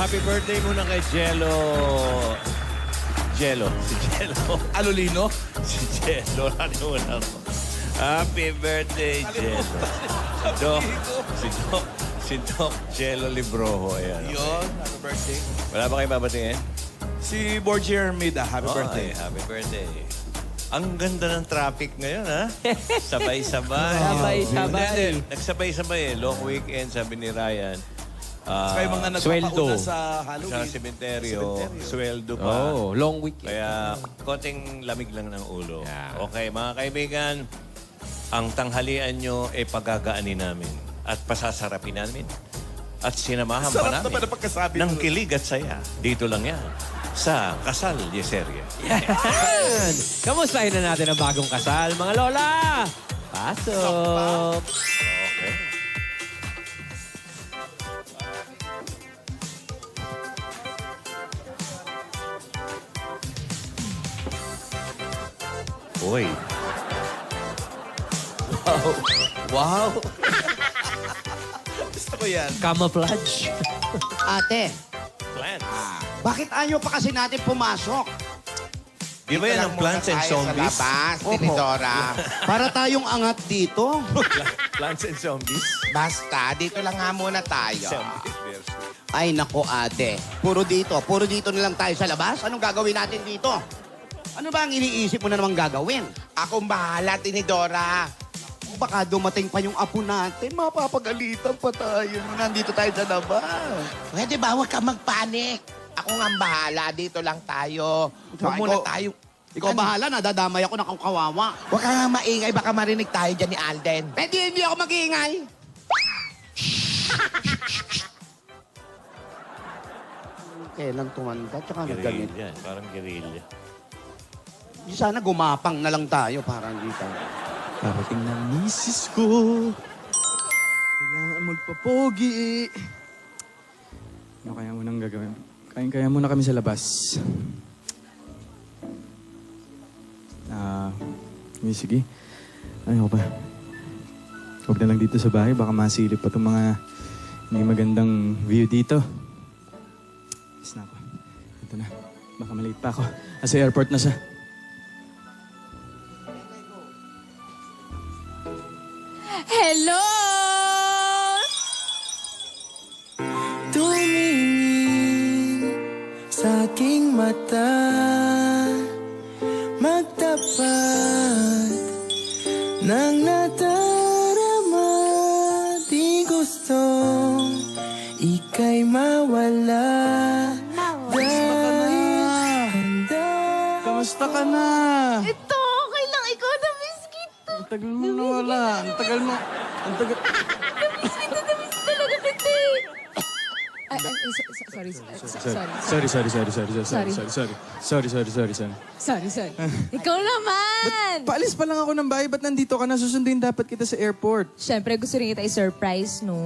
Happy birthday muna kay Jello. Jello. Si Jello. Alolino? Si Jello. Nalimunan ko. Happy birthday, Jello. Doc. Si Doc Jello Libroho. Ayan. Yun, happy birthday. Wala ba kayo babatingin? Si Borgia Hermida, happy birthday. Ay, happy birthday. Ang ganda ng traffic ngayon, ha? Sabay-sabay. Sabay-sabay. Hindi, nagsabay-sabay eh. Long weekend, sabi ni Ryan. Saka yung mga sweldo. nagpapauna sa Halloween. Sa sementeryo, sweldo pa. Oh, long weekend. Kaya konting lamig lang ng ulo. Yeah. Okay, mga kaibigan, ang tanghalian nyo ay pagagaanin namin at pasasarapin namin. At sinamahan pa Sarap namin naman ang pagkasabi ng mo. kilig at saya. Dito lang yan sa Kasal Yeseria. Yan! Kamustahin na natin ang bagong kasal, mga lola! Pasok! Okay. Uy. Wow! Gusto ko yan. Camouflage. Ate, Plants. bakit ayaw pa kasi natin pumasok? Di ba yan ang Plants and Zombies? Sa labas, Tinidora. Para tayong angat dito. Plants and Zombies? Basta, dito lang nga muna tayo. Zombies version. Ay nako ate, puro dito na lang tayo sa labas. Anong gagawin natin dito? Ano ba ang iniisip mo na namang gagawin? Akong bahala, Tinidora. Baka dumating pa yung apo natin, mapapagalitan pa tayo. Nandito tayo sa labas. Pwede ba, huwag ka magpanik. Ako nga ang bahala, dito lang tayo. Huwag Baka muna ikaw- tayo. Ikaw bahala, nadadamay ako ng kawawa. Huwag ka nga maingay, baka marinig tayo dyan ni Alden. Hindi ako mag-iingay. Kailan tumanda, tsaka nagganit. Guerrilla. Parang guerrilla. Sana gumapang na lang tayo para hindi tayo. Parating ng misis ko. Kailangan magpapogi. Ano kaya munang gagawin? Kain-kaya muna kami sa labas. Sige. Ano ba? Huwag na lang dito sa bahay. Baka masilip pa itong mga hindi magandang view dito. Yes na ako. Ito na. Baka malate pa ako. Sa airport na siya. Hello! Tumingin sa aking mata, magtapat ng nadarama. Di gustong ika'y mawala. Dahil handa. Kamusta ka na? Ito, okay lang. Ikaw, na-miss kita. Ang tagal mo nawala. Ang tagal mo. Ang tagal. Na-miss talaga kita eh. Sorry. Ikaw naman! Paalis pa lang ako ng bahay. Ba't nandito ka na? Susunduin dapat kita sa airport. Siyempre, gusto rin kita i-surprise, no?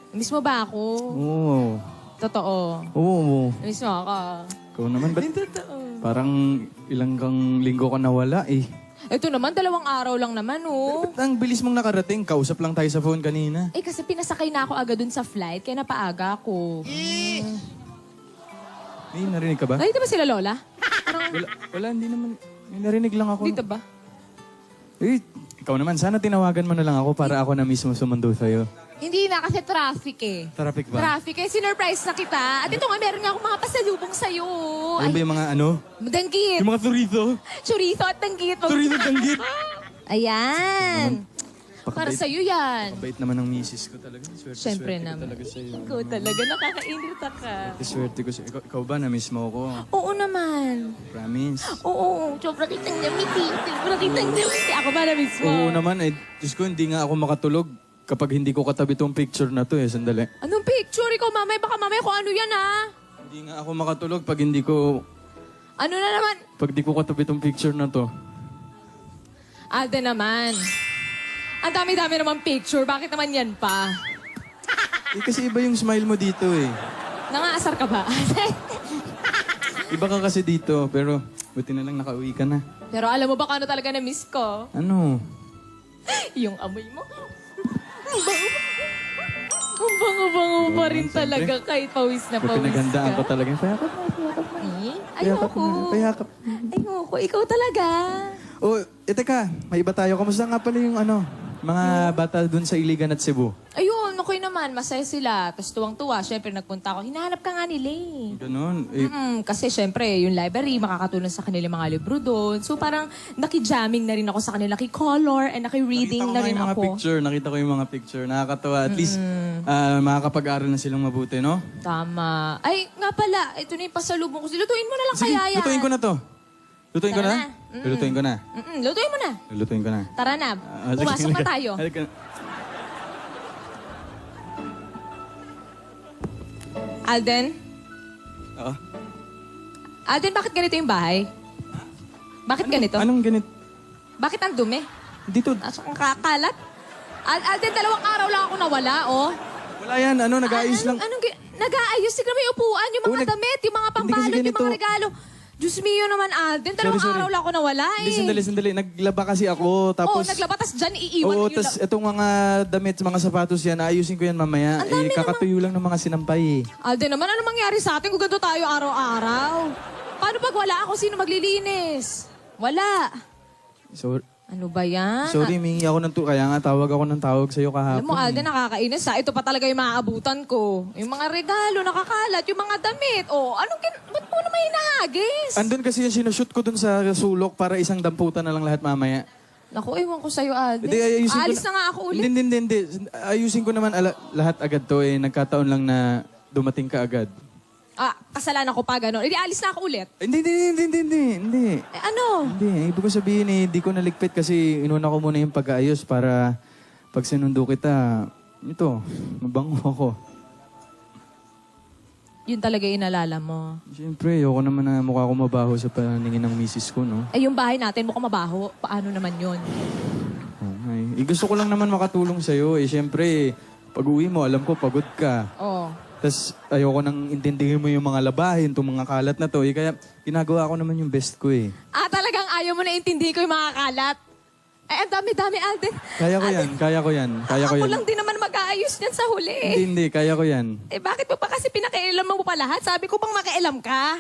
Miss mo ba ako? Oo. Totoo. Oo. Miss mo ako. Ikaw naman. Ba't Totoo. parang ilang kang linggo ka nawala eh? Ito naman, 2 araw lang naman, oh. Ba't ang bilis mong nakarating? Kausap lang tayo sa phone kanina. Eh, kasi pinasakay na ako agad dun sa flight, kaya napaaga ako. May narinig ka ba? Ay, di ba sila Lola? Wala, hindi naman. May narinig lang ako. Dito ba? Eh, ikaw naman, sana tinawagan mo na lang ako para ako na mismo sumundo sa'yo. Hindi na, kasi traffic eh. Traffic ba? Traffic eh, sinurprise na kita. At ito nga, meron nga akong mga pasalubong sa'yo. Ano ba yung mga ano? Danggit. Yung mga chorizo? Chorizo at danggit. Chorizo danggit? Ayan. Para Pakabait- sa'yo yan. Kabait naman ng misis ko talaga. Swerte, Siyempre swerte ko naman. talaga sa'yo. Ikaw talaga, nakakainita ka. Swerte ko sa'yo. Ikaw ba, na-miss mo ako? Oo naman. Promise. Oo, sobra kitang namiti. Sobra kitang namiti. Ako ba na-miss mo? Oo naman, eh. Diyos ko, hindi nga ako makatulog kapag hindi ko katabi tong picture na to eh. Sandali. Anong picture? Ikaw, mamay, baka mamay kung ano yan, ha? Hindi nga ako makatulog pag hindi ko... Ano na naman? Pag di ko katabi tong picture na to. Alden naman. Ang dami-dami naman picture. Bakit naman yan pa? Eh, kasi iba yung smile mo dito eh. Nangaasar ka ba? Iba ka kasi dito, pero buti na lang nakauwi ka na. Pero alam mo ba kung ano talaga na-miss ko? Ano? Yung amoy mo. Ang bango-bango pa rin Siyempre. talaga kahit pawis na Pag pawis pinagandaan ko ka. talaga. Payakap mo. Eh? Payakap Ayoko. mo. Payakap. Ayoko. Ikaw talaga. Oh, teka. May iba tayo. Kamusta nga pala yung mga bata dun sa Iligan at Cebu? Ayun, okay naman. Masaya sila. Tapos tuwang-tuwa. Siyempre, nagpunta ako. Hinahanap ka nga nila eh. Ganun. Kasi syempre, yung library, makakatulong sa kanila mga libro doon. So parang nakijamming na rin ako sa kanila. Naki-color and naki-reading na rin yung mga ako. picture. Nakita ko yung mga picture. Nakakatawa. At least, makakapag-aral na silang mabuti, no? Tama. Ay, nga pala. Ito na yung pasalubong ko. Lutuin mo na lang Sige, kaya yan. lutuin ko na to. Lutuin ko Tara na? na. Lutuin ko na. Lutuin mo na. Lutuin ko na. Tara na. Sige, Pumasok na halika. tayo. Halika. Alden? Oo. Alden, bakit ganito yung bahay? Bakit ganito? Anong ganit? Bakit ang dumi? Dito. Asa kang kakalat? Alden, 2 araw lang ako nawala, oh. Wala yan. Nag-aayos lang. Nag-aayos? Tignan mo yung upuan, yung mga Oo, damit, yung mga Hindi kasi pambalot, yung ganito. mga regalo. Diyos mio naman, Alden. 2 Sorry. araw lang ako nawala, eh. Hindi, sandali. Naglaba kasi ako. Tapos, naglaba, tas dyan iiwan Oo, yung tas itong mga damit, mga sapatos yan, ayusin ko yan mamaya. Ang dami Kakatuyo lang ng mga sinampay eh. Alden naman, ano mangyari sa atin kung ganito tayo araw-araw? Paano pag wala ako? Sino maglilinis? Wala. So, Ano ba yan? sorry, mingi ako ng kaya nga tawag ako ng tawag sa'yo kahapon. Alam mo, Alden, eh. nakakainis ha. Ito pa talaga yung maaabutan ko. Yung mga regalo, nakakalat, yung mga damit. Oh, ba't mo naman hinahagis? Andun kasi yung sinushoot ko dun sa sulok para isang damputan na lang lahat mamaya. Naku, ewan ko sa'yo, Alden. Hindi, ayusin ko Aalis na nga ako ulit. Hindi. Ayusin ko naman lahat agad to eh. Nagkataon lang na dumating ka agad. Kasalanan ko pa gano'n. Hindi, alis na ako ulit. Hindi. Eh, ano? Hindi, ibig ko sabihin eh, di ko naligpit kasi inuna ko muna yung pag-aayos para pag sinundo kita, ito, mabango ako. Yun talaga yung inalala mo. Siyempre, ayoko naman na mukha ko mabaho sa paningin ng misis ko, no? Eh, yung bahay natin, mukhang mabaho. Paano naman yun? Okay. Gusto ko lang naman makatulong sa'yo. Siyempre, pag uwi mo, alam ko, pagod ka. Oh. Tapos ayoko nang intindihin mo yung mga labahin, itong mga kalat na to. Kaya ginagawa ko naman yung best ko eh. Talagang ayaw mo na intindihin ko yung mga kalat. Ay, ang dami-dami, Alden. Kaya ko yan. Ako lang din naman mag-aayos niyan sa huli. Hindi, kaya ko yan. Eh, bakit mo pa kasi pinakailam mo pa lahat? Sabi ko bang makialam ka?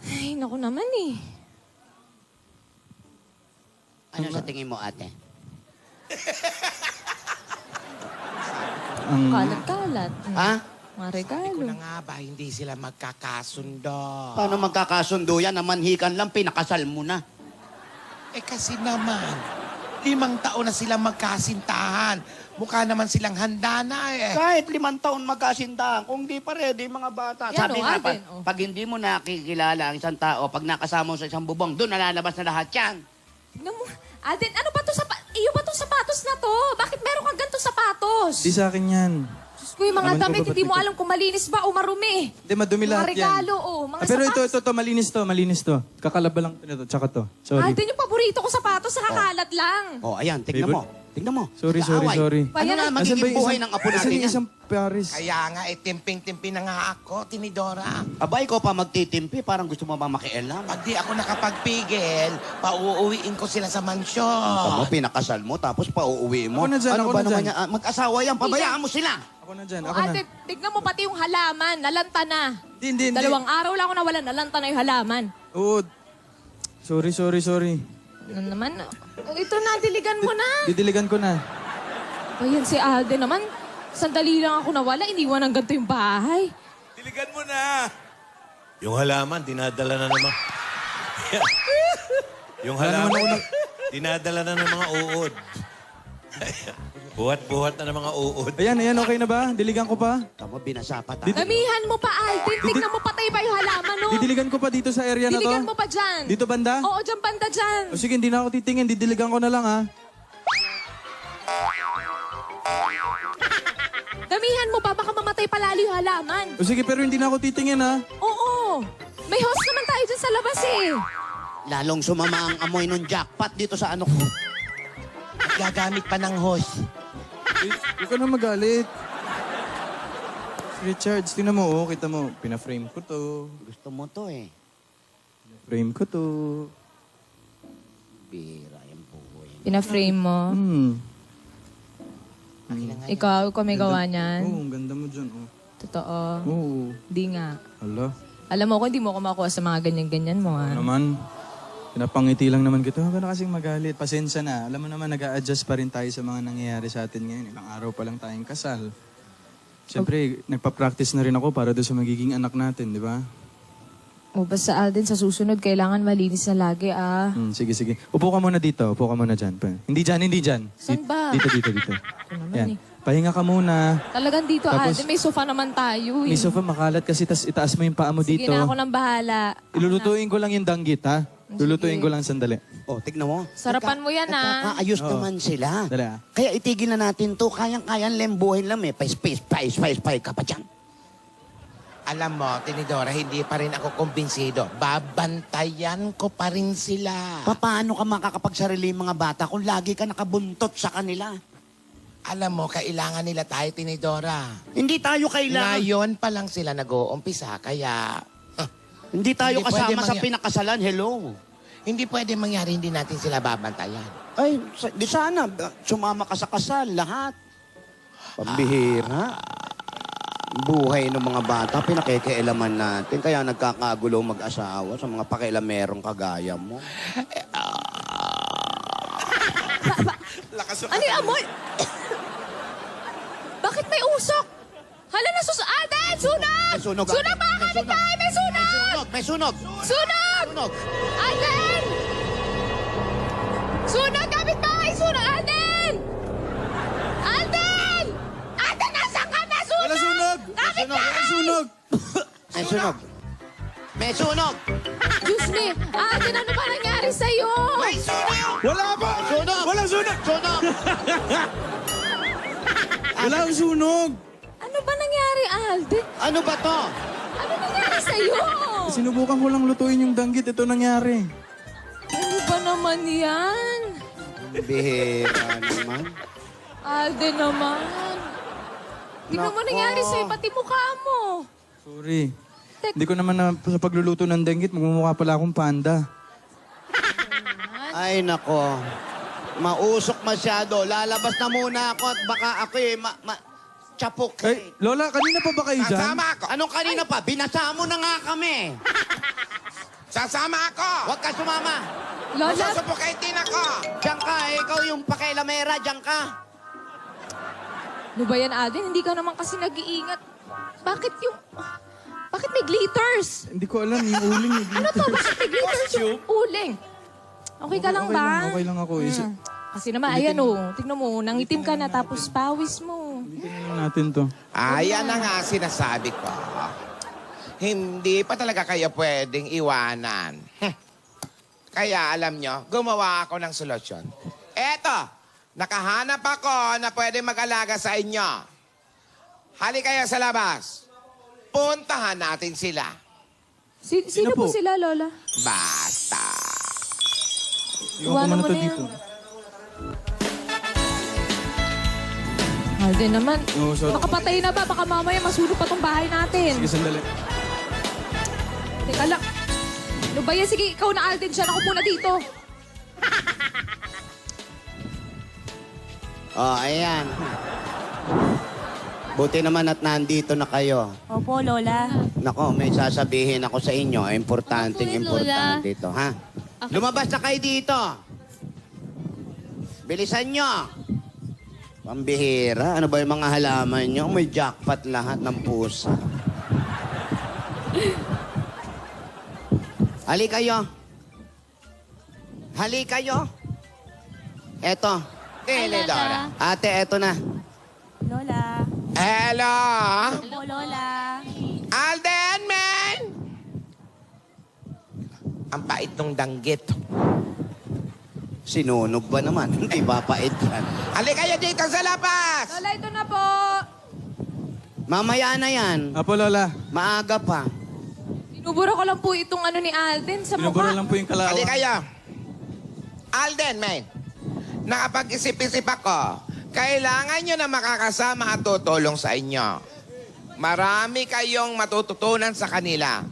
Ay, naku naman eh. Ano sa tingin mo, ate? Kalat-kalat. Ha? Mga Sabi regalo. ko na nga ba, hindi sila magkakasundo. Paano magkakasundo yan? Namanhikan lang, pinakasal mo na. Eh kasi naman, 5 taon na silang magkasintahan. Mukha naman silang handa na eh. Kahit 5 taon magkasintahan, kung di pa ready mga bata. Yan, Sabi oh, nga, Alden, oh. pag hindi mo nakikilala ang isang tao, pag nakasama mo sa isang bubong, doon nalalabas na lahat yan. Tingnan mo. Alden, ano ba to iyo ba tong sapatos na to? Bakit meron kang ganito sapatos? Di sa akin yan. Diyos ko, yung mga Naman ko damit, ba, hindi mo ba't alam kung malinis ba o marumi. Hindi, madumi Mga lahat yan. regalo, oh. Mga Pero sapatos. ito, malinis to. Kakalaba lang ito, tsaka to. Sorry. Alden, yung paborito ko sapatos, nakakalat lang. Oh, ayan, tignan mo. Tignan mo. Sorry. Kaaway. Pa Ano yan, na ay- magiging buhay ng apo natin yan? Isang Paris. Kaya nga, timping-timpi na nga ako, Tinidora. Abay ko pa magtitimpi, parang gusto mo ba makialam? Pag di ako nakapagpigil, pauuwiin ko sila sa mansyon. Ako, pinakasal mo, tapos pauuwi mo. Ako na dyan, ano ako ba na naman dyan. yan? Mag-asawa yan, pabayaan mo sila. Ako na dyan, Oh, ako na. Alden, tignan mo pati yung halaman, nalanta na. Hindi. 2 araw lang ako nawala, nalanta na yung halaman. Oo. Sorry. Ano naman? Oh, ito na, diligan mo na. Didiligan ko na. Ayan si Alden naman. Sandali lang ako nawala, iniwan ng ganito yung bahay. Diligan mo na. Yung halaman, dinadala na naman. Yung halaman, dinadala na ng mga uod. Buhat-buhat na ng mga uod. Ayan, okay na ba? Diligan ko pa? Tama, binasa pa tayo. Damihan mo pa, Alden. Tignan mo patay ba yung halaman, no? Didiligan ko pa dito sa area na to? Diligan mo pa dyan. Dito banda? Oo, dyan banda dyan. O sige, hindi na ako titingin. Didiligan ko na lang, ha? Damihan mo pa, baka mamatay palalo yung halaman. O sige, pero hindi na ako titingin, ha? Oo. May host naman tayo dyan sa labas eh. Lalong sumama ang amoy ng jackpot dito sa ano ko. At gagamit pa ng host. Huwag ka na magalit. Richard, tingnan mo, oh. Kita mo, pina-frame ko to. Gusto mo to eh. Frame ko to. Bira yung buhay. Pina-frame mo. Ikaw may gawa niyan? Oo, ang ganda mo dyan. Oh. Totoo. Oo. Di nga. Hala. Alam mo ko, hindi mo ako makuha sa mga ganyan-ganyan mo, ha? Naman, pinapangiti lang naman kita. Huwag ka na kasing magalit. Pasensya na. Alam mo naman, nag-a-adjust pa rin tayo sa mga nangyayari sa atin ngayon. Ilang araw pa lang tayong kasal. Siyempre, nagpa-practice na rin ako para doon sa magiging anak natin, di ba? O basta Alden, sa susunod, kailangan malinis na lagi, ah. Sige, sige. Upo ka muna dito. Upo ka muna dyan. Hindi dyan, hindi dyan. Saan ba? Dito. Ito naman, Yan. eh. Pahinga ka muna. Talagang dito, Tapos- Alden, may sofa naman tayo, eh. May sofa makalat kasi itaas mo yung paa mo Sige dito. na, ako nang bahala. Ilulutuin ko lang yung danggit, ha? Lulutuin ko lang sandali. Oh, tignan mo. Sarapan mo yan, ah. Nagkakaayos naman sila. Dali, ah. Kaya itigil na natin to. Kayang-kayang lembuhin lang eh. Pa-space ka pa dyan. Alam mo, Tinidora, hindi pa rin ako kumbinsido. Babantayan ko pa rin sila. Paano ka makakapagsarili yung mga bata kung lagi ka nakabuntot sa kanila? Alam mo, kailangan nila tayo, Tinidora. Hindi tayo kailangan. Ngayon pa lang sila nag-uumpisa, kaya Hindi tayo Hindi kasama pwede sa pinakasalan. Hello. hindi pwede mangyari hindi natin sila babantayan. Ay, di sana. Sumama ka sa kasal. Lahat. Pambihira. Buhay ng mga bata, pinakikialaman natin. Kaya nagkakagulo mag-asawa sa mga pakialamerong kagaya mo. Ano yung amoy? Bakit may usok? Hala na Alden! Sunog! May sunog. Sunog mga kapitbahay! May sunog! May sunog! Sunog! Sunog! Alden! Sunog! Kapitbahay! Sunog! Alden! Alden! Alden! Nasaan ka na? Sunog! Wala sunog! Kapitbahay! Wala sunog! May sunog! May sunog! Diyos me! Alden, ano ba nangyari sa'yo? May sunog! Wala pa! Sunog! Wala sunog! Sunog! Wala ang sunog! Ano ba nangyari, Alden? Ano ba to? Ano nangyari sa'yo? Sinubukan ko lang lutuin yung danggit. Ito nangyari. Ano ba naman yan? Bihira naman. Alden naman. Tingnan mo Nako. nangyari sa'yo, pati mukha mo. Sorry. Tek- Hindi ko naman sa pagluluto ng danggit, magmumukha pala akong panda. Ay, nako. Mausok masyado. Lalabas na muna ako at baka ako tsapok. Ay, Lola, kanina pa ba kayo dyan? Sasama ako! Anong kanina pa? Binasa mo na nga kami. Sasama ako! Huwag ka sumama. Lola, Masusupukitin ako! Diyan ka, ikaw yung pakialamera. Diyan ka. ano ba yan, Alden? Hindi ka naman kasi nag-iingat. Bakit may glitters? Hindi ko alam, yung uling. Ano to? Bakit may glitters yung uling? Okay ka lang ba? Okay lang ako. Kasi naman, ayan o. Tignan mo, nangitim ka na tapos pawis mo. Tingnan natin to. Ayan na nga sinasabi ko. Hindi pa talaga kayo pwedeng iwanan. Kaya alam nyo, gumawa ako ng solusyon. Eto, nakahanap ako na pwede mag-alaga sa inyo. Hali kayo sa labas. Puntahan natin sila. Sino po po? sila, Lola? Basta. Iwanan mo na yan. Alden naman. Oo, sorry. Nakapatay na ba? Baka mamaya masunog pa tong bahay natin. Sige, sandali. Teka lang. Ano ba yan? Sige, ikaw na Alden siya. Ako muna dito. Oh, ayan. Buti naman at nandito na kayo. Opo, Lola. Nako, may sasabihin ako sa inyo. Importante ito, ha? Lumabas na kayo dito. Bilisan nyo. Pambihira. Ano ba yung mga halaman nyo? May jackpot lahat ng pusa. Hali kayo. Hali kayo. Eto. Tinidora. Ate, eto na. Lola. Hello? Hello, Lola. Alden, man! Ang pait nung danggit. Sinunog ba naman? Hindi ba pait yan? Hali kayo dito sa labas! Lola, ito na po. Mamaya na yan. Apo, Lola. Maaga pa. Binubura ko lang po itong ano ni Alden sa Binubura mukha. lang po yung kalawa. Hali kayo. Alden, man. Nakapag-isip-isip ako. Kailangan nyo na makakasama at tutulong sa inyo. Marami kayong matututunan sa kanila.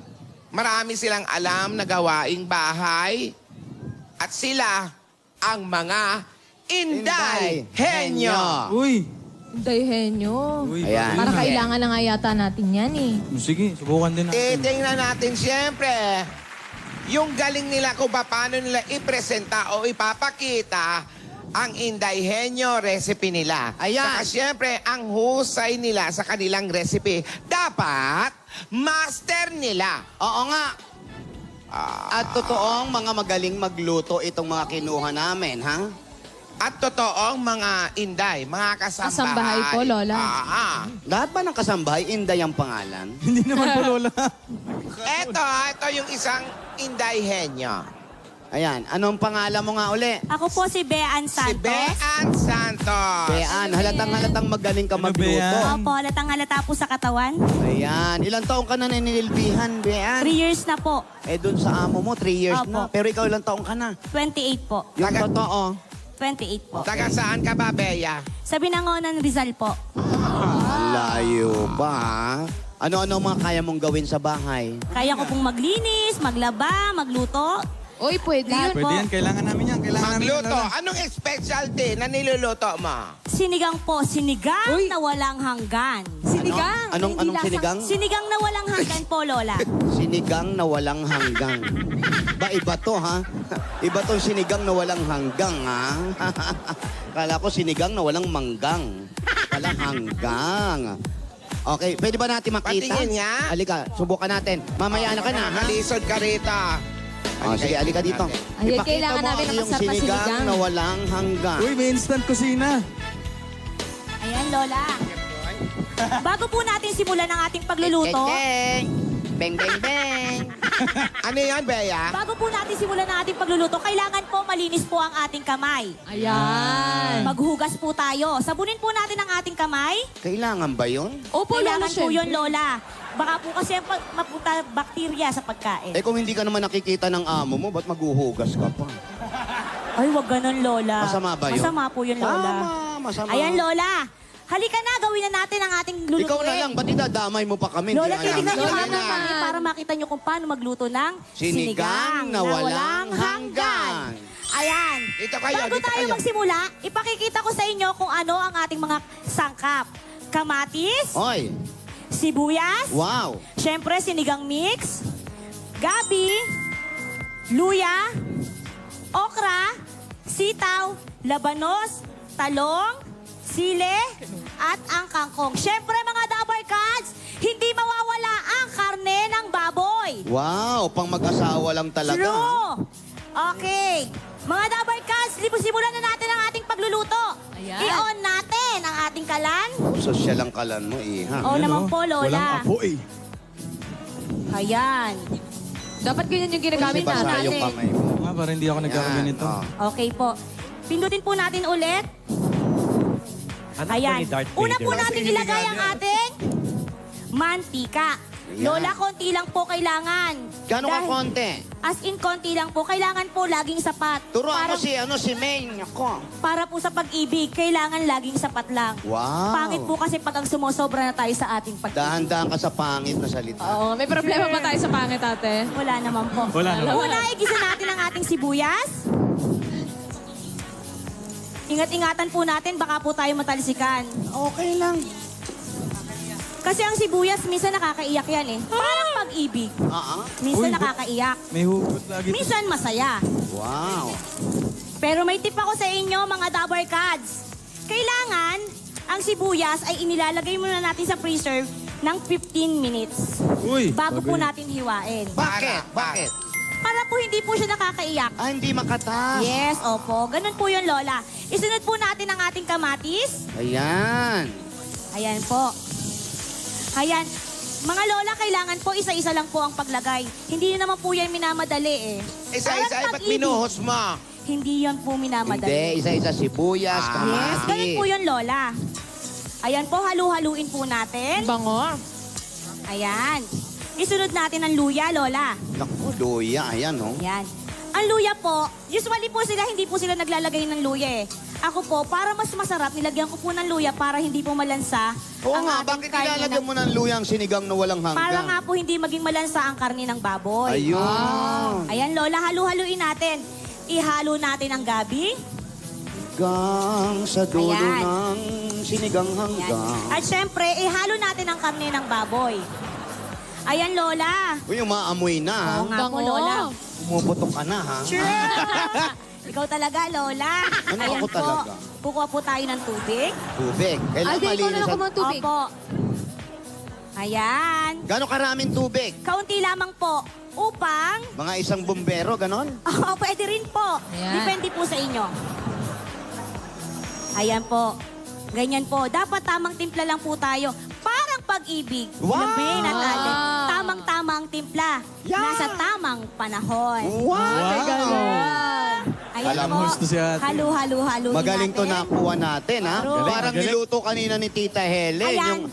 Marami silang alam na gawaing bahay. At sila ang mga Inday Henyo. Uy, Dayhenyo. Uy, Ayan. Para kailangan na nga yata natin yan eh. Sige, subukan din natin. Titingnan natin siyempre yung galing nila kung paano nila ipresenta o ipapakita ang Indayhenyo recipe nila. Ayan. Saka siyempre, ang husay nila sa kanilang recipe, dapat master nila. Oo nga. At totoong mga magaling magluto itong mga kinuha namin, ha? At totoong mga Inday, mga kasambahay. Kasambahay po, Lola. Lahat ba ng kasambahay, Inday ang pangalan? Hindi naman po, Lola. Ito yung isang Indayhenyo. Ayan, anong pangalan mo nga uli? Ako po si Bean Si Santos. Bean Santos. Bean, halatang magaling ka Ano, magluto. Bean? Opo, halatang halata po sa katawan. Ayan, ilang taong ka na ninilbihan, Bean? 3 years na po. Eh, dun sa amo mo, 3 years Opo. na. Pero ikaw ilang taong ka na? 28 po. Yung totoo. 28 po. Taga saan ka ba, Bea? Sa Binangonan, Rizal po. Layo ba, ha? Ano-ano mga kaya mong gawin sa bahay? Kaya ko pong maglinis, maglaba, magluto. Uy, pwede yun. Pwede yan, kailangan namin yan. Kailangan namin yan, Magluto. Lola. Anong specialty na niluluto mo? Sinigang po, sinigang Uy. na walang hanggan. Sinigang. Anong Hindi lasang- sinigang? Sinigang na walang hanggan po, Lola. Sinigang na walang hanggang. Ba, iba to, ha? Iba tong sinigang na walang hanggang, ha? Kala ko sinigang na walang manggang. Pala hanggang. Okay, pwede ba natin makita? Patingin nga. Halika, subukan natin. Mamaya na ka na, ha? Nakalisod ka rito. Oh, sige, halika dito. Ayan, Ipakita kailangan mo namin ang ng iyong masarap na sinigang. na walang hanggang. Uy, may instant kusina. Ayan, Lola. Bago po natin simulan ang ating pagluluto, Beng, beng, beng, beng. Ano yan, Bea? bago po natin simulan ang ating pagluluto, kailangan po malinis po ang ating kamay. Ayan. Maghugas po tayo. Sabunin po natin ang ating kamay. Kailangan ba yun? Opo, Lola, Kailangan po syempre. yun, Lola. Baka po kasi mapunta bakterya sa pagkain. Eh kung hindi ka naman nakikita ng amo mo, ba't maghuhugas ka pa? Ay, wag ganun, Lola. Masama ba yun? Masama po yun, Lola. Masama. Ayan, Lola. Halika na, gawin na natin ang ating lulutuin. Ikaw na lang, ba't idadamay mo pa kami? Lola, Hindi titignan alam. niyo Lola kami naman. para makita niyo kung paano magluto ng Sinigang na walang hanggan. Ayan. Dito kayo, Bago dito tayo kayo. magsimula, ipakikita ko sa inyo kung ano ang ating mga sangkap. Kamatis, Oy, sibuyas, wow. syempre sinigang mix, gabi, luya, okra, sitaw, labanos, talong, sile, at ang kangkong. Syempre mga Dabar Cats, hindi mawawala ang karne ng baboy. Wow, pang mag-asawa lang talaga. True. Okay. Mga Dabar Cats, simulan na natin ang ating pagluluto. Ayan. I-on natin ang ating kalan. Sosyal ang kalan mo, iha. Oo naman po, Walang Lola. apo eh. Ayan. Dapat ganyan yung ginagamit Kasi basa natin. yung kamay mo. Nga, para hindi ako nagkakaganito. oh. Okay po. Pindutin po natin ulit. Anak Ayan. ko ni Darth Una Vader. po natin ilagay ang ating mantika. Ayan. Lola, konti lang po kailangan. Gano'n ka Dahil- konti? As in, konti lang po. Kailangan po laging sapat. Turuan mo Para- si Maine. Ako. Para po sa pag-ibig, kailangan laging sapat lang. Wow. Pangit po kasi pag ang sumosobra na tayo sa ating pag-ibig. Dahan-dahan ka sa pangit na salita. Oo, may problema ba tayo sa pangit, ate? Wala naman po. Wala naman. Una, igisa natin ang ating sibuyas. Ingat-ingatan po natin, baka po tayo matalsikan. Okay lang. Kasi ang sibuyas, minsan nakakaiyak yan eh. Parang pag-ibig. Minsan Uy, nakakaiyak. May hugot lagi. Minsan masaya. Wow. Pero may tip ako sa inyo, mga Dabar Cats. Kailangan, ang sibuyas ay inilalagay muna natin sa freezer ng 15 minutes. Uy, Bago po bagay. natin hiwain. Bakit? Bakit? Para po hindi po siya nakakaiyak. Ah, hindi makatas. Yes, opo. Ganun po yun, Lola. Isunod po natin ang ating kamatis. Ayan. Ayan po. Ayan. Mga Lola, kailangan po isa-isa lang po ang paglagay. Hindi nyo naman po yan minamadali eh. Isa-isa, Parang ba't pag-ibig. minuhos mo? Hindi yan po minamadali. Hindi, isa-isa sibuyas, Yes, kamatis. ganun po yun, Lola. Ayan po, halu-haluin po natin. Bango. Ayan. Isunod natin ang luya, Lola. Naku, luya. Ayan, oh. Ayan. Ang luya po, usually po sila, hindi po sila naglalagay ng luya eh. Ako po, para mas masarap, nilagyan ko po ng luya para hindi po malansa Oo ang nga, ating bakit karne nilalagyan ng- mo ng luyang sinigang na walang hanggang? Para nga po hindi maging malansa ang karne ng baboy. Ayun. Ayan, Lola, halu-haluin natin. Ihalo natin ang gabi. hanggang sa dulo Ayan. ng sinigang Yan. hanggang. At syempre, ihalo natin ang karne ng baboy. Ayan, Lola. Uy, yung maamoy na, ha? Oo nga po, Lola. Pumuputok ka na, ha? Sure. Ikaw talaga, Lola. Ano Ayan ako po. talaga? Kukuha po tayo ng tubig. Tubig. Kailangan Alden, ikaw na lang malinis. kumuha ng tubig. Opo. Ayan. Gano'ng karaming tubig? Kaunti lamang po upang... Mga isang bumbero, ganon? Oo, pwede rin po. Ayan. Depende po sa inyo. Ayan po. Ganyan po. Dapat tamang timpla lang po tayo. Parang pag-ibig. Wow! Ilambing at Alden. Tamang-tamang timpla. Yan! Nasa tamang panahon. Ayan Alam po. mo, gusto si ate. Halo-halo-halo Magaling to natin. nakuha natin, ha? Galing, Parang galing. niluto kanina ni Tita Helen, Ayan. yung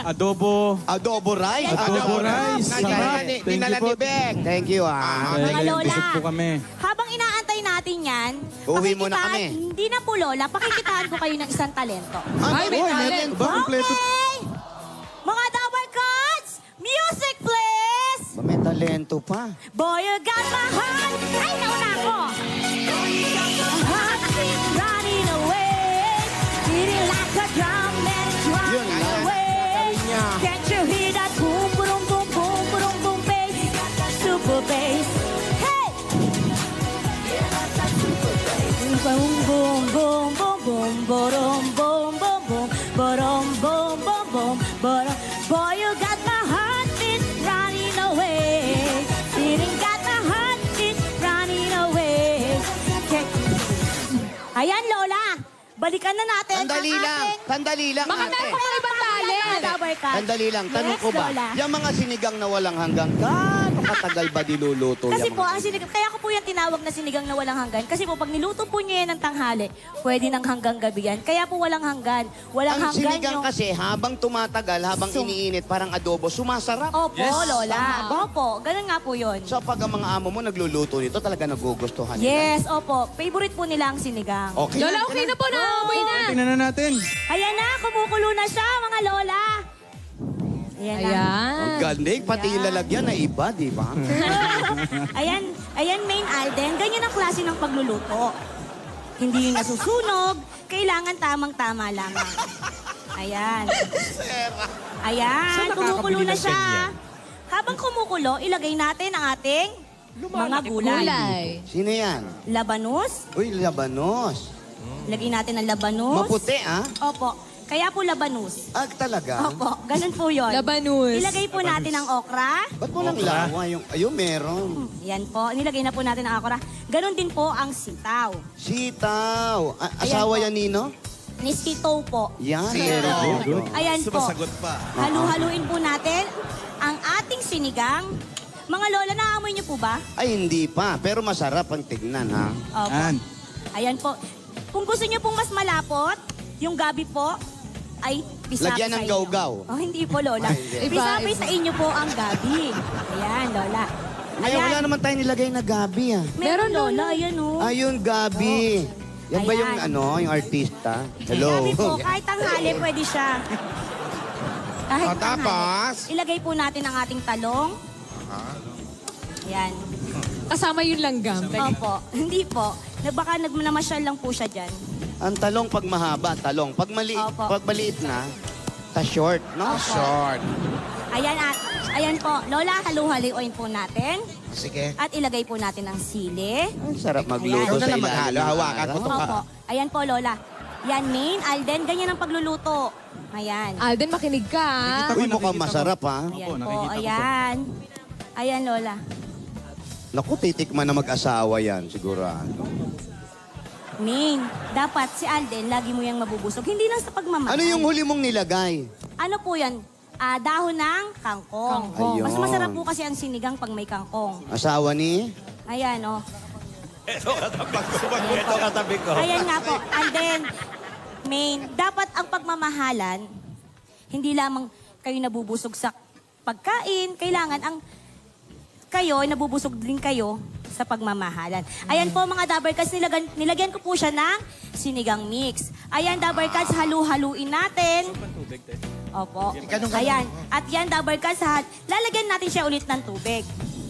Adobo. adobo rice. Adobo rice. Nandiyan Sarap. na ni, Thank dinala you po. ni Beng. Thank you, ha? Mga Galing, lola. busog po kami. Habang inaantay natin yan, Uuwi muna pakikitaan- kami. Hindi na po, Lola. Pakikitaan ko kayo ng isang talento. Ay, may talent. Ba, kompleto. Okay! Mga Dabber Cards, music please! Ba, may talento pa. Boy, you got my heart. Ay, nauna ako. Heart is running away. Beating like a drum and it's Yun running lang. away. Can't you hear that boom, boom, boom, boom, boom, boom, bass? Super bass. Hey! Boom, boom, boom, boom, boom, boom, boom, boom, boom, boom, boom, boom, boom, boom. Boy, you got my heart beat running away. Didn't got my heart beat running away. Ayan, Lola. Balikan na natin Sandali ang lang. ating... Sandali lang, Baka ate. meron pa kayo ibang talent. Dabber Cards. Sandali lang. Tanong Yes, ko ba, Lola. yung mga sinigang na walang hanggang, gaano katagal ba diluluto? Kasi yung po, mga ang sinigang, kaya ko po yan tinawag na sinigang na walang hanggan. Kasi po, pag niluto po niyo yan ng tanghali, pwede ng hanggang gabi yan. Kaya po walang hanggan. Walang Ang hanggan sinigang yung... kasi, habang tumatagal, habang iniinit, parang adobo, sumasarap. Opo, Lola. Opo, ganun nga po yun. So pag ang mga amo mo nagluluto nito, talaga nagugustuhan nila. Yes, opo. Favorite po nila ang sinigang. Okay. Lola, okay na po na. Amoy na. Tingnan na natin. Ayan na, kumukulo na siya, mga Lola. Ayan na. Ang galing, pati yung lalagyan na iba, di ba? ayan, main Alden. Ganyan ang klase ng pagluluto. Hindi yung nasusunog. Kailangan tamang-tama lamang. Ayan. Ayan, kumukulo na siya. Habang kumukulo, ilagay natin ang ating mga gulay. Sino yan? Labanos. Uy, labanos. Ilagay natin ang labanos. Maputi, ah? Opo. Kaya po labanos. Talaga? Opo, ganun po yun. Labanus. Ilagay po natin ang okra. Ba't mo lang lawa? Ayun, meron. Yan po. Nilagay na po natin ang okra. Ganon din po ang sitaw. Sitaw. Ayan Asawa po. yan, Nino? Niskito po. Yan, very good. Ayan po. Sumasagot pa. Halu-haluin po natin ang ating sinigang. Mga lola, naamoy niyo po ba? Ay, hindi pa. Pero masarap ang tignan, ha? Opo. Yan. Ayan po. Kung gusto niyo pong mas malapot, yung gabi po, ay pisapi Lagyan ng sa inyo. gawgaw. Oh, hindi po, Lola. Ay, hindi. Pisapi Iba. sa inyo po ang gabi. Ayan, Lola. Ngayon, wala naman tayo nilagay na gabi, ah. Meron, Lola. Ayan, oh. Ayun, gabi. Yan ba yung, Ayan. yung artista? Hello. Gabi po, kahit tanghali, pwede siya. Kahit O, tapos? Ilagay po natin ang ating talong. Ayan. Kasama yung langgam. Opo. Hindi po. Baka namasyal lang po siya dyan. Ang talong pag mahaba, talong. Pag maliit, Opo. pag maliit na, short, no? Short. Ayan po. Lola, halu-haluin po natin. Sige. At ilagay po natin ang sili. Ang sarap magluto Ayan. Ikaw na sa lang ilalim maghalo, ng hawakan araw. ko to. Opo. Ayan po, Lola. Yan, main, Alden. Ganyan ang pagluluto. Ayan. Alden, makinig ka. ah. Uy, mukhang masarap, ha? Ayan Opo, po. nakikita ko po. Ayan. Ayan, Lola. Naku, titikman na mag-asawa yan, sigurado. Main, dapat si Alden, lagi mo yung mabubusog. Hindi lang sa pagmamahal. Ano yung huli mong nilagay? Ano po yan? Dahon ng kangkong. Kangkong. Mas Ayun. masarap po kasi ang sinigang pag may kangkong. Asawa ni? Ayan, oh. Ito katabi ko. Ayan nga po. And then, main, dapat ang pagmamahalan, hindi lamang kayo nabubusog sa pagkain, kailangan ang kayo, nabubusog din kayo sa pagmamahalan. Ayan po mga Dabber Cats, nilagyan ko po siya ng sinigang mix. Ayan Dabber Cats, halu-haluin natin. Opo. Ayan. At yan Dabber Cats, lalagyan natin siya ulit ng tubig.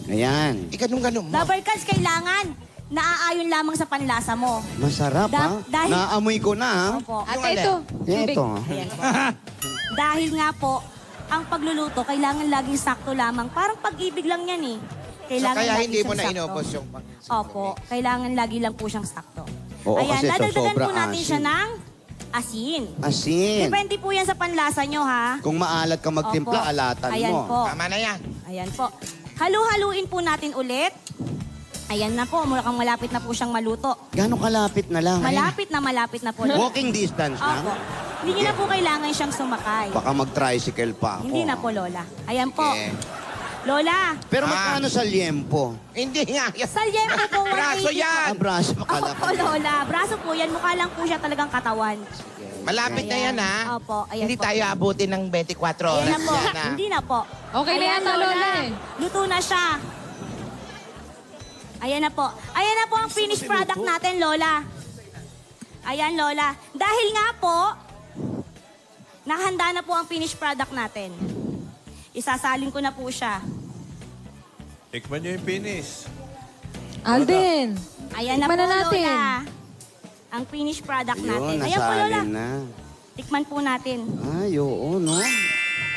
Ayan. Iganong-ganon mo. Dabber Cats, kailangan naaayon lamang sa panlasa mo. Masarap, ha? Dahil- Naamoy ko na, ha? Opo. Ate, ito. Tubig. Ito. Ayan po. Dahil nga po, ang pagluluto, kailangan laging sakto lamang. Parang pag-ibig lang yan eh. So, Kailangan kaya lagi hindi mo siyang na sakto. inubos yung... Opo, kailangan lagi lang po siyang sakto. Oo, Ayan, kasi dadagdagan sobra po natin asin. siya ng asin. Asin. Depende po yan sa panlasa nyo, ha? Kung maalat ka magtimpla, Opo. alatan Ayan mo. po. Tama na yan. Ayan po. Halu-haluin po natin ulit. Ayan na po, mukhang malapit na po siyang maluto. Gano'ng kalapit na lang? Malapit na po. Walking distance Opo. lang? Hindi niyo na po kailangan siyang sumakay. Baka mag-tricycle pa ako. Hindi na po, Lola. Ayan po. Okay. Lola, Pero magkano sa liempo? Hindi nga. sa liempo po, 180 Braso yan. Ah, braso pa kala Opo, Lola. Braso po yan. Mukha lang po siya talagang katawan. Malapit na yan, ha? Opo, ayan Hindi po. tayo abutin ng 24 oras. Ayan na po. Yan, ha? Hindi na po. Okay na Ayan, yata, Lola eh. Luto na siya. Ayan na po. Ayan na po ang finished product natin, Lola. Ayan, Lola. Dahil nga po, nakahanda na po ang finished product natin. Isasalin ko na po siya. Tikman nyo yung finish. Alden. Ayan na Tikman po, na natin. Lola. Ang finished product natin. Yun, Ayan po, Lola. nasalin na. Tikman po natin. Ay, oo, no?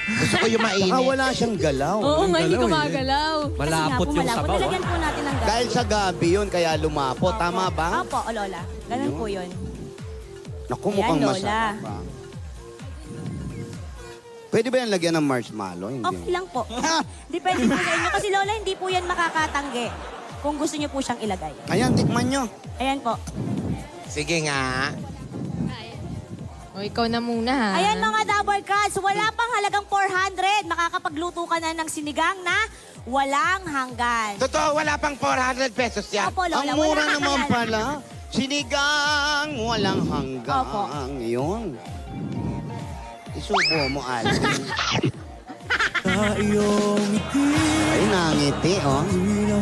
Gusto ko yung mainit. Saka wala siyang galaw. Oo nga, hindi gumagalaw. Malapot yung sabaw. Nilagyan po natin ng gabi. Dahil sa gabi yun, kaya lumapot. Opo. Tama ba? Opo, Lola. Ganun po yun. Naku, mukhang Ayan, Lola. masarap. ah. Pwede ba yan lagyan ng marshmallow? Hindi. Okay lang po. Depende po sa inyo. Kasi Lola, hindi po yan makakatanggi kung gusto niyo po siyang ilagay. Ayan, tikman nyo. Ayan po. Sige nga. O, ikaw na muna ha. Ayan mga Dabber Cats, wala pang halagang 400. Makakapagluto ka na ng sinigang na walang hanggan. Totoo, wala pang 400 pesos yan. Opo, Lola. Ang mura wala naman kang pala. Sinigang, walang hanggang. Opo. Yun. Isubo mo, Alvin. Sa iyong ngiti Ay, nangiti, oh. na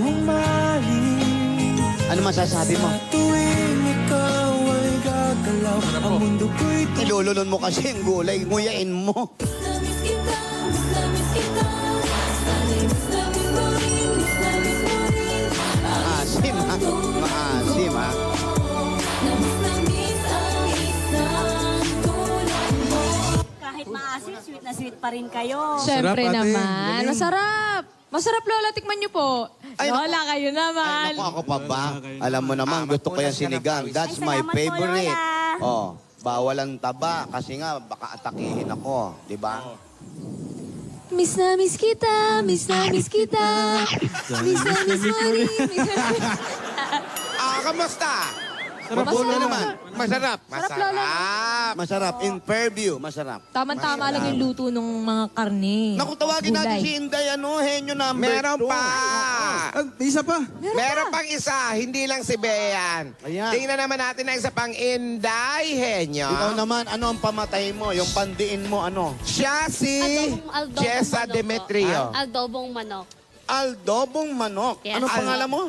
humaling. Ano masasabi mo? Tuwing ikaw ay gagalaw, ang mundo ko'y Ilululon mo kasi yung gulay, nguyain mo. Maasim, ha? Maasim, ha? Kahit maasim, sweet na sweet pa rin kayo. Siyempre Sarap, ate. naman. Galing. Masarap. Masarap, Lola. Tikman niyo po. Ay, Lola, kayo naman. Ay, naku, ako pa ba? Alam mo naman, gusto ko yung sinigang. That's Ay, my salamat po, favorite. Lola. Oh, bawal ang taba kasi nga baka atakihin ako, di ba? Miss na miss kita. Miss na miss kita. Miss na miss mo rin. Kamusta? Mabuti naman. Masarap. Sarap, Lola. Masarap. In Fairview, masarap. Tama-tama lang yung luto ng mga karne. Naku, tawagin natin Gulay. si Inday, henyo number Meron 2. pa. Isa pa. Meron pang isa, hindi lang si Bean. Ayan. Tingnan naman natin ang isa pang Inday Henyo. Ikaw naman, ano ang pamatay mo? Yung pandiin mo, ano? Siya si Adobong Jessa manok po. Demetrio. Adobong manok. Aldobong manok. Yes. Ano pangalan mo?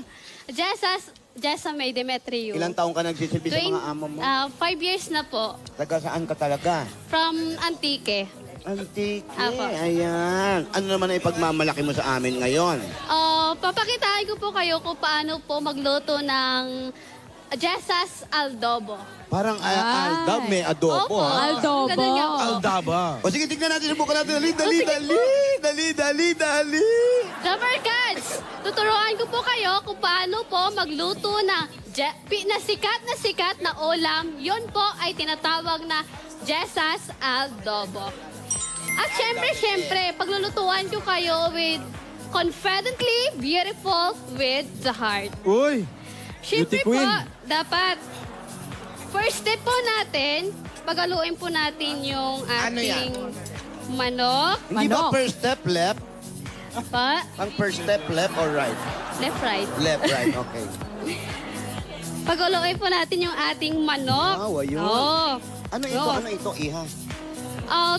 Jessa May Demetrio. Ilang taong ka nagsisilbi sa mga amo mo? 5 years na po. Taga saan ka talaga? From Antique. Antique. Apo. Ayan. Ano naman ang ipagmamalaki mo sa amin ngayon? Papakitaan ko po kayo kung paano po magluto ng Jessa's Aldobo. Parang aldab, may adobo. Opo. ha? Aldobo. Ganun nga po. Aldaba. O sige, tignan natin. Subukan natin. Dali. Dabber Cats, tuturuan ko po kayo kung paano po magluto ng sikat na ulam. Yun po ay tinatawag na Jessa's Aldobo. At syempre, paglulutuan ko kayo with confidently beautiful with the heart. Uy! Syempre Beauty po, queen. dapat first step po natin, pagaluin po natin yung Ano yan? ating manok. Hindi ba first step left? Pa, Ang first step left or right? left, right. Left, right. Okay. Paguluin po natin yung ating manok. Wow, ayun. Oo. Ano ito? Oo. Ano ito, Iha?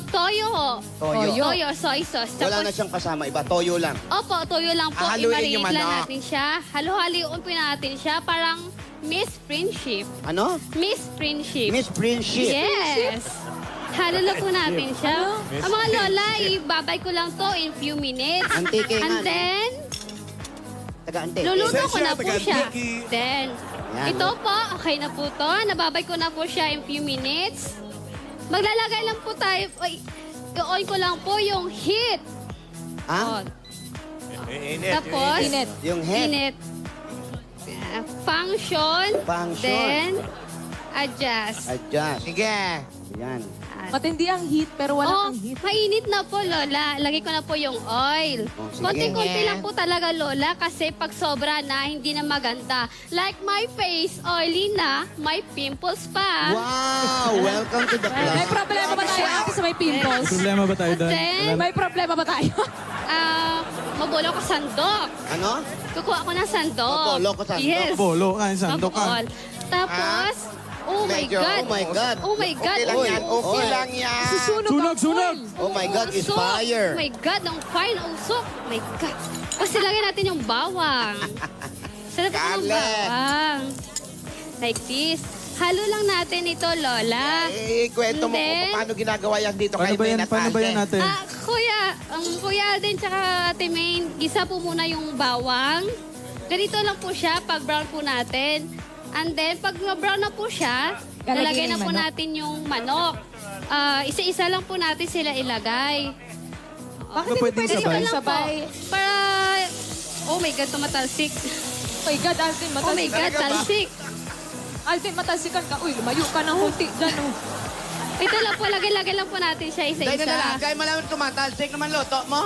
Toyo ho. Toyo. Toyo, soy sauce. Wala na Tapos, siyang kasama. Iba, toyo lang. opo, toyo lang po. Haluin yung I-marinate lang manok. natin siya. Halo-haliun po natin siya. Parang Miss Friendship. Ano? Miss Friendship. Miss Friendship. Yes. Halo lang po natin siya. Ang mga lola, ibabay ko lang to in few minutes. Antike nga, And no? then, taga-ante. Luluto ko na po siya. Then, Yan. ito po, okay na po to. Nababay ko na po siya in few minutes. Maglalagay lang po tayo, i-on ko lang po yung heat. Ha? On. Init. Tapos, Yung head. init. Function. Function. Then, adjust. Adjust. Sige. Yan. Matindi ang heat, pero wala kang heat. Mainit na po, Lola. Lagay ko na po yung oil. Oh, sige. Konti-konti lang po talaga, Lola, kasi pag sobra na, hindi na maganda. Like my face, oily na, may pimples pa. Wow! Welcome to the May club. problema ba tayo ate sa may pimples? Problema ba tayo doon? Then, May problema ba tayo? mabulo ko sandok. Ano? Kukuha ko ng sandok. Mabulo ko sandok? Yes. Bolo, ay, sandok ka. Mabukol. Tapos, oh my Medyo- God. Oh my God. Oh my God. Okay lang yan. Okay Oy. lang yan. Susunog Sunog, ang sunog! oil. Oh my God, it's Usok. fire. Oh my God, ang fire na usok. Oh my God. Tapos ilagay natin yung bawang. Sarap ito ng Garlic. bawang. Like this. Halo lang natin ito, Lola. Kwento mo Then, kung paano ginagawa yan dito Paano kay ba yan? Maine at Paano ba yan Alden. natin? Kuya Alden tsaka Ate Maine, gisa po muna yung bawang. Ganito lang po siya pag brown po natin. And then, pag brown na po siya, Lalagyan lalagay na yung po manok. natin yung manok. Isa-isa lang po natin sila ilagay. Bakit Ano hindi pwedeng pwede sabay? yung sabay? Para, oh my God, tumatalsik. Oh my God, Alvin, Oh my God, talsik. Alvin, matalsikan ka. Uy, lumayo ka ng hunti dyan, oh. Ito lang po, lagay lang po natin siya Dahil na isa-isa. nalagay, malaman tumatalsik naman luto mo.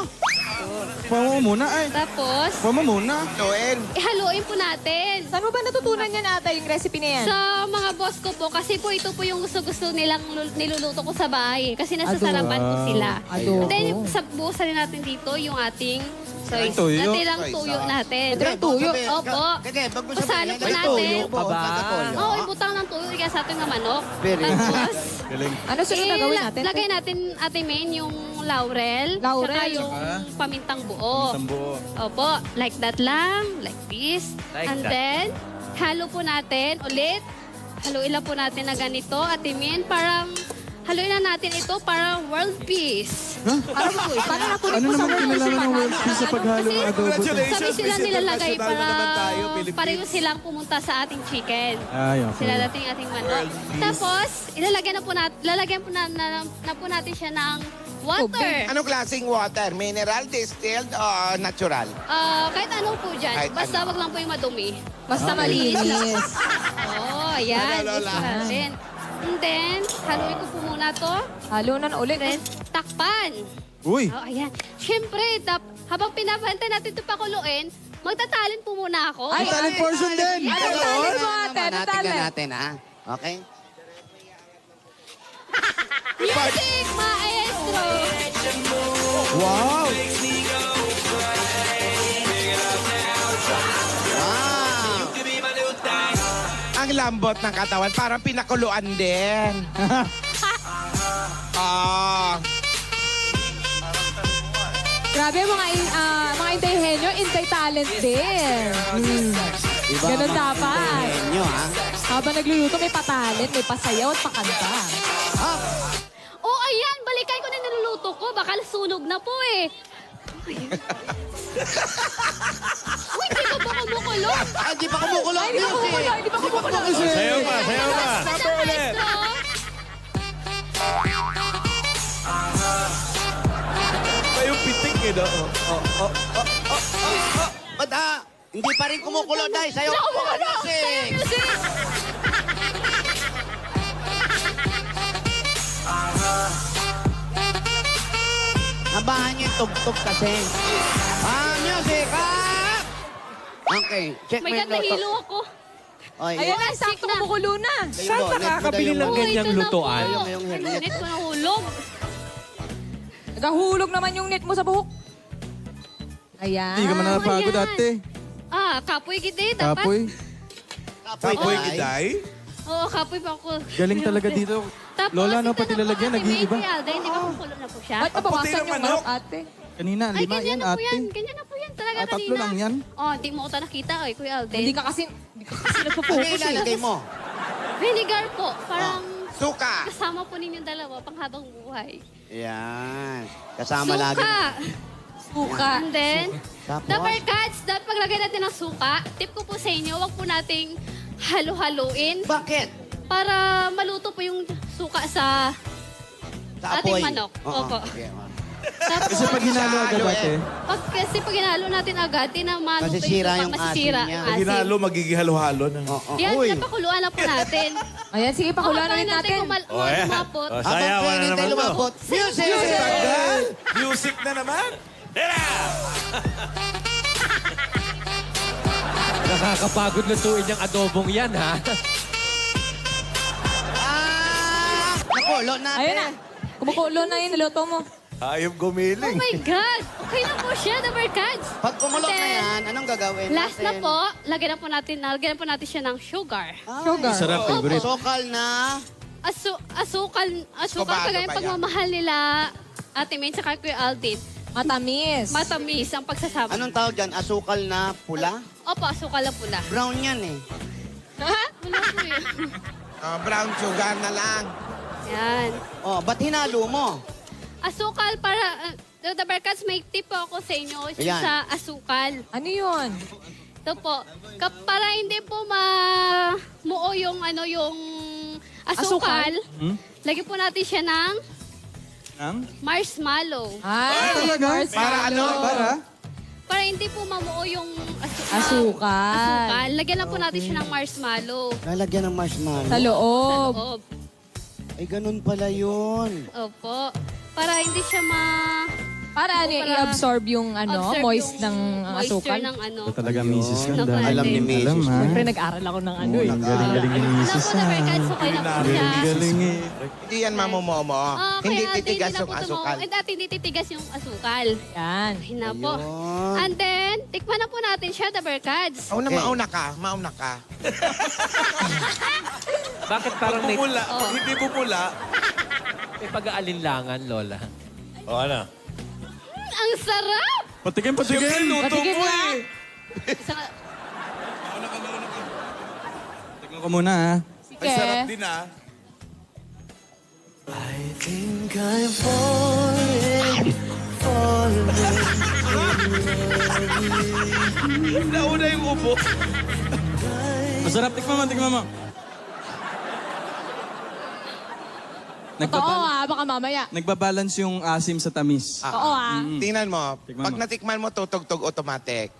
Paano mo muna ay? Tapos, Paano mo muna? Lutuin. ihaluin po natin. Saan mo ba natutunan yan ata yung recipe na yan? Sa mga boss ko po, kasi po ito po yung gusto-gusto nilang niluluto ko sa bahay. Kasi nasa Adobo. sarapan po sila. Adobo. Then, buhusan rin natin dito yung ating Tuyo. natirang tuyo natin. Natirang tuyo? Opo. Kaya, bago Pasalo po sabihin, natin. Aba. Oo, ibutang ng tuyo iga sa ating na manok. Very Tapos, Galing. Ano sunod na gawin natin? lagay natin, Ate Maine, yung laurel. Laurel. Saka yung pamintang buo. Tambo. Opo, like that lang, like this. Like And that. then, halo po natin ulit. Haluin lang po natin na ganito, Ate Min. Parang, haluin na natin ito para world peace. Paano nakunin Ano mo sa naman kinalaman ng world peace sa paghalo ng adobo? Sabi sila nilalagay National para naman tayo, Philippines. pareho silang pumunta sa ating chicken. Ay, okay. Sila dating ating manok. Tapos, lalagyan na po natin siya ng water. Anong klaseng water? Mineral, distilled, o natural? Kahit ano po dyan. Kahit Basta ano. wag lang po yung madumi. Basta malinis. Oh, ayan. Lola. Gusto natin. And then, haluin ko po muna to. Halo na ulit. Then, takpan. Uy! Oh, ayan. Siyempre, habang pinapantay natin ito pakuluin, magtatalent po muna ako. Ang talent portion din! Ano talent mo ate? Ano Tingnan talent? natin, ha? Okay? Music, maestro! Wow! Wow! Ang lambot ng katawan, parang pinakuluan din. Ah, Grabe, mga Inday-henyo, Inday-talent din. Iba Ganun ang mga dapat. ingenyo, ha? Habang nagluluto, may patalent, may pasayaw at pakanta. Oh, ayan! Balikan ko na niluluto ko. Baka sunog na po eh. Uy, di ba ba kumukulo? Ay, di pa kumukulo. Ay, di ba kumukulo? Di ba kumukulo? Sayaw pa, sayaw pa. Maestro! May yung pitik eh, no? Ba't ha? Hindi pa rin kumukulo dahil sa'yo. Music! Music! Nabahan niyo yung tugtog kasi. Music! Okay, check May mo God, yung luto. nahilo ako. Oy, Ayun na, sakto kumukulo na. Saan nakakabili ng ganyang lutuan? Yung hernet. Net ko nahulog. Nagahulog naman yung net mo sa buhok. Ayan. Hindi ka man napagod ayan. ate. Kapoy gidi. Dapat. Kapoy. Kapoy giday? Oo, kapoy pa ako. Galing talaga dito. Tapos, Lola, no, ito pati na po, lalagyan, Ate May, nag-iiba. Kuya Alden, di ba kumukulo na po siya? Ba't nabawasan puti ng yung manok. manok, ate? Kanina, Ay, lima ganyan yan na po ate. yan. Ganyan na po yan talaga kanina. Tatlo lang yan. Oh, di mo ko ito nakita, Kuya Alden. Hindi ka kasi Ano nagpo-focus eh. ilalagay mo? Vinegar po. Parang suka. kasama po ninyong dalawa pang habang buhay. Yan. Kasama lagi. Suka. Suka. And then, Tapos? the Berkads, dapat paglagay natin ng suka, tip ko po sa inyo, wag po nating halo-haluin Bakit? para maluto po yung suka sa Sa ating apoy. manok. Oo. Opo. Okay. Tapos, Kasi pag hinalo agad ate, kasi pag hinalo natin agad, maluto Masisira yung yung suka, masisira asin niya. ang Pag asin. hinalo, magiging halo-halo na. Oo. Yan, Uy. napakuluan na po natin. Ayan, sige, pakuluan na Try rin natin. kung Oh, ayan. lumapot. Oh, Habang sayawan na pinintay naman to. lumabot. Music! Tagal! Music na naman! Tira! Nakakapagod lutuin yung adobong yan, ha? Nakulo natin. Ayun na. Kumukulo na yun, niluto mo. Hayop Oh gumiling. my God! Okay na po siya, the Berkads. Pag kumulok na Then, yan, anong gagawin Last na natin? po, lagyan na po natin siya ng sugar. Sugar. sarap, favorite. Sokal na. Asukal Escobado kagaya ba yan? pagmamahal nila Ate May tsaka Kuya Aldin. Matamis. Matamis ang pagsasama. Anong tawag dyan? Asukal na pula? Opo, asukal na pula. Brown yan eh. Ha? Wala po yun. Brown sugar na lang. Yan. Oh, ba't hinalo mo? Asukal para... the Berkads, may tip po ako sa inyo Ayan. sa asukal. Ano yun? Ito po. Para hindi po mamuo yung yung asukal, lagyan po natin siya ng ang marshmallow. Ay, Para ano? Para hindi po mamuo yung Asukal. asukal. Lagyan lang po natin siya ng marshmallow. Lalagyan ng marshmallow. Sa loob. Oob. Ay, ganun pala yun. Opo. Para hindi siya Para ano, Para i-absorb yung absorb moist yung ng moisture asukal. ng ito talaga misis ka. Naku, dahil alam ni alam, misis. ha? Siyempre, nag-aral ako ng ano eh. Galing-galing ni misis, Naku, the Berkads, okay na po siya. Galing eh. Hindi yan mamumomo. Hindi Kaya titigas na yung po asukal. hindi titigas yung asukal. Yan. Ayun na po. Ayun. And then, tikman na po natin siya, the Berkads. Mauna ka. Bakit parang may, Pumula. Pag hindi pumula, may pag-aalinlangan, Lola? O ano? Ang sarap! Patikin, siyempre patikin! luto Patigin mo nga. eh. Isang, Tignan ko muna, ha? Ay, sarap Sige. din ah. I think I'm falling Nauna yung ubo. Masarap, tikman mo. Totoo baka mamaya. Nagbabalance yung asim sa tamis. Oo Tingnan mo. Tikman Pag mo. natikman mo, tutugtog automatic.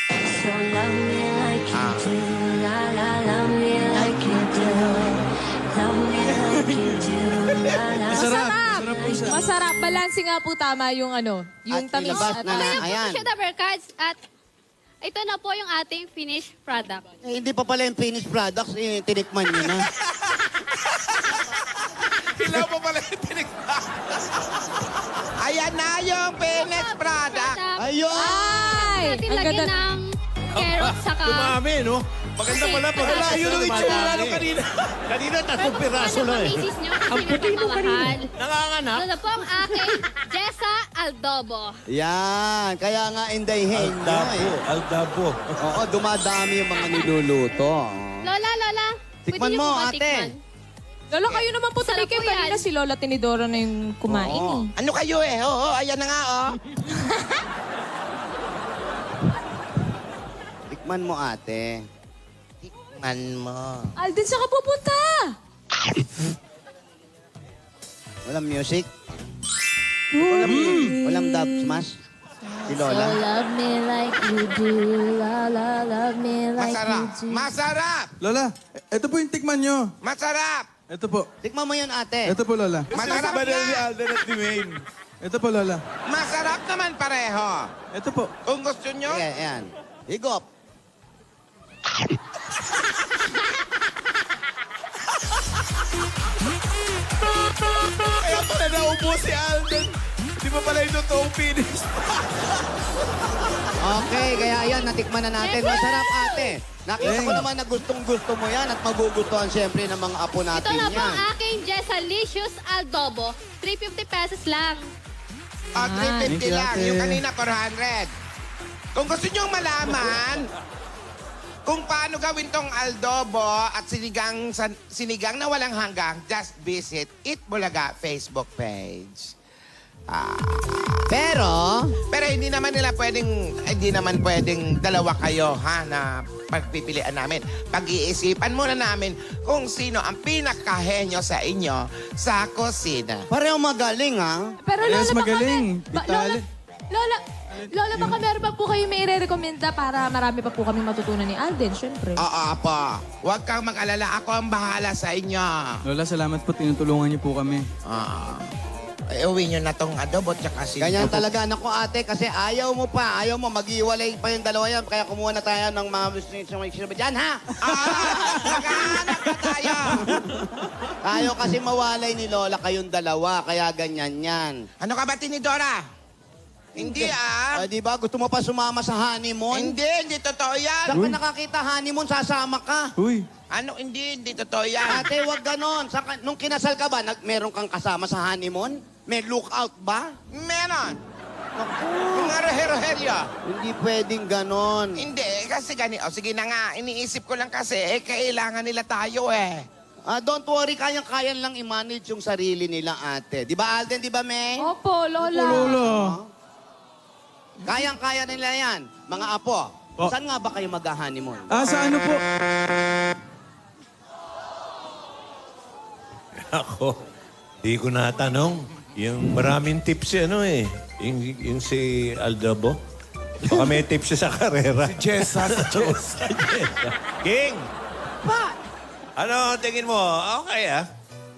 So love me like you do, la la, love me like you do, love me like you do, la la. Masarap. Masarap. Balansi nga po tama yung yung At tamis. ilabas at na okay na po ayan. siya, the Berkads. At ito na po yung ating finished product. Eh, hindi pa pala yung finished products, eh, tinikman nyo na. Hilaw pa pala yung tinikman. Ayan na yung finished product. Ayun! Ay! Natin Ang lagyan ganda. ng carrot saka... Dumami, no? Maganda Kasi- pala pag Wala, Yun ang itsura nung kanina. Kanina, 3 piraso lang eh. Ang puti mo kanina. Nanganganak. Ito na po ang aking Jessa Aldobo. Yan, kaya nga indahin nyo eh. Aldabo. Oo, dumadami yung mga niluluto. Lola, pwede Tikman niyo mo, po ba ate. tikman? Lola, kayo naman po Sarap tumikim. po yan. Kanina si Lola Tinidora na yung kumain Oo. eh. Ano kayo eh? Oo, ayan na nga oh. Tikman mo, ate. Tikman mo. Alden, saan ka pupunta? Walang music? Walang dub smash? Si Lola? love me like you do, la la, love me Masarap! Lola, ito po yung tikman nyo. Masarap! Ito po. Tikman mo yun, ate. Ito po, Lola. Masarap Ba na ni nga! Alden at ni Wayne? Ito po, Lola. Masarap naman pareho. Ito po. Kung gusto nyo, Sige, ayan. Higop. Kaya pala naubo si Alden. Di ba pala yung totoong finish? Okay, kaya ayan, natikman na natin. Masarap, ate. Nakita ko naman na gustong-gusto mo yan at magugustuhan siyempre ng mga apo Ito natin na po yan. ang aking Jessalicious Aldobo. 350 pesos lang. 350 Thank you, lang. ate. Yung kanina, 400. Kung gusto nyo malaman kung paano gawin tong aldobo at sinigang na walang hanggang, just visit Eat Bulaga Facebook page. Pero, Pero hindi naman pwedeng dalawa kayo, ha, na pagpipilian namin. Pag-iisipan muna namin kung sino ang pinakahenyo sa inyo sa kusina. pareho magaling, ha? Pero Yes, Lola, magaling. Lola, baka meron pa po kayo may i-recommenda para marami pa po kami matutunan ni Alden, syempre. Oo, po. Huwag kang mag-alala. Ako ang bahala sa inyo. Lola, salamat po. Tinutulungan niyo po kami. Uwi nyo na tong adobo tsaka si... Ganyan talaga, naku ate, kasi ayaw mo mag-iwalay pa yung dalawa yan. Kaya kumuha na tayo ng mga sinabi dyan, ha? Maghahanap pa tayo. Tayo kasi mawalay ni Lola kayong dalawa, kaya ganyan yan. Ano ka ba, Tinidora? Hindi, Di ba? Gusto mo pa sumama sa honeymoon? Hindi totoo yan. Saan ka nakakita honeymoon, sasama ka? Uy, Ano, hindi totoo yan. Ate, wag ganon. Nung kinasal ka ba, meron kang kasama sa honeymoon? May lookout ba? Meron. Mga rohe-roheryo. Hindi pwedeng ganon. Hindi, kasi sige na nga, iniisip ko lang kasi, kailangan nila tayo Don't worry, kayang-kaya lang i-manage yung sarili nila, ate. Di ba, Alden? Di ba, May? Opo, Lola. Lola. Kayang-kaya nila yan. Mga apo, saan nga ba kayo mag-honeymoon? Sa ano po? Ako, di ko natanong. Yung maraming tips yung si Aldobo. Baka may tips siya sa karera. Si Jessa. King! Pa, Ano tingin mo? Okay,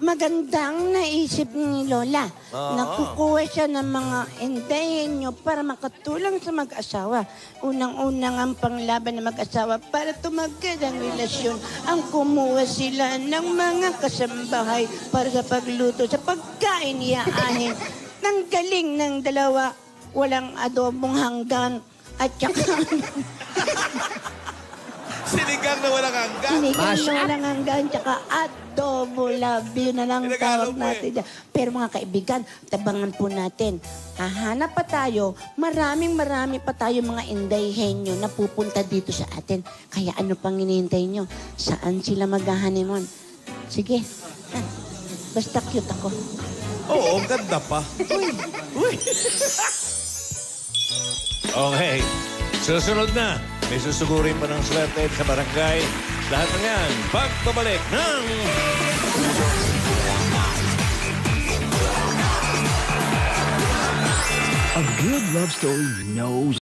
magandang naisip ni Lola. Oo. Nakukuha siya ng mga endayenyo para makatulong sa mag-asawa. Unang-unang ang panglaban ng mag-asawa para tumagal ang relasyon. Ang kumuha sila ng mga kasambahay para sa pagluto, sa pagkain iaahin. Nang galing ng dalawa, walang adobong hanggan at saka... Sinigang na walang hanggan. Sinigang na walang hanggan, tsaka adobo love you na lang tawag natin dyan. Pero mga kaibigan, tabangan po natin. Hahanap pa tayo, marami pa tayo mga inday henyo na pupunta dito sa atin. Kaya ano pang hinihintay nyo? Saan sila mag-honeymoon? Sige, basta cute ako. Oo, ang ganda pa. Okay. Susunod na. May susugurin pa ng swerte sa barangay. Lahat ng yan, pagbabalik ng... A good love story knows